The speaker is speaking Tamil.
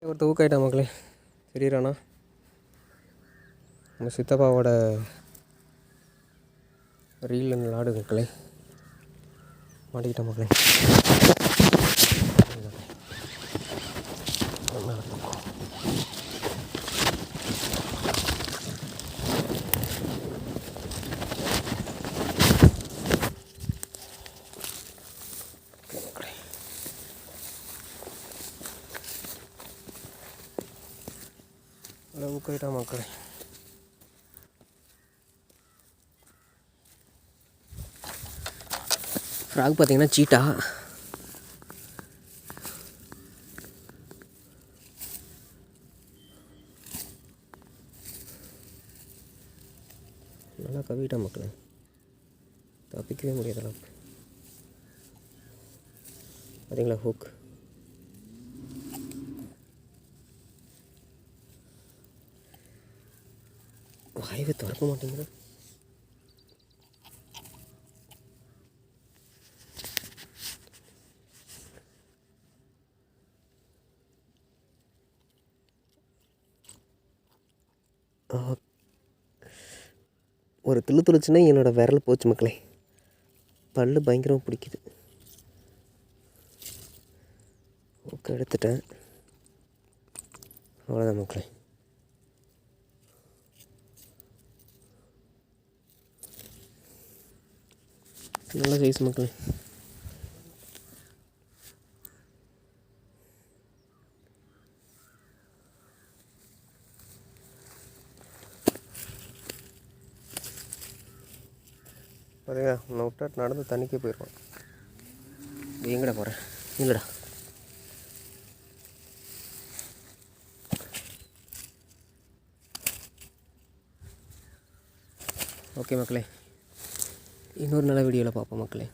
ஒருத்தர் ஊக்காயிட்டா மக்களே. தெரியுறானா நம்ம சித்தப்பாவோட ரீல் ஆடு மக்களே. மாட்டிக்கிட்ட மக்களே. ஊக்காயிட்டா மக்களே. ஃப்ராக் பார்த்தீங்கன்னா சீட்டா. நல்லா கவிட்டா மக்களே. தப்பிக்கவே முடியாதுல. பார்த்தீங்களா ஹூக். வாய்வை திறக்க மாட்டேங்குது. ஒரு துளுச்சுன்னா என்னோடய விரல் போச்சு மக்களே. பல் பயங்கரமாக பிடிக்குது. ஓகே எடுத்துட்டேன். அவ்வளோதான் மக்களே. நல்ல சைஸ் மக்களே. பாருங்க உன்னை விட்டா நடந்து தண்ணிக்கே போயிடுவான். எங்கடா போகிறேன் இல்லைடா. ஓகே மக்களே, இன்னொரு நல்ல வீடியோவில் பார்ப்போம் மக்களே.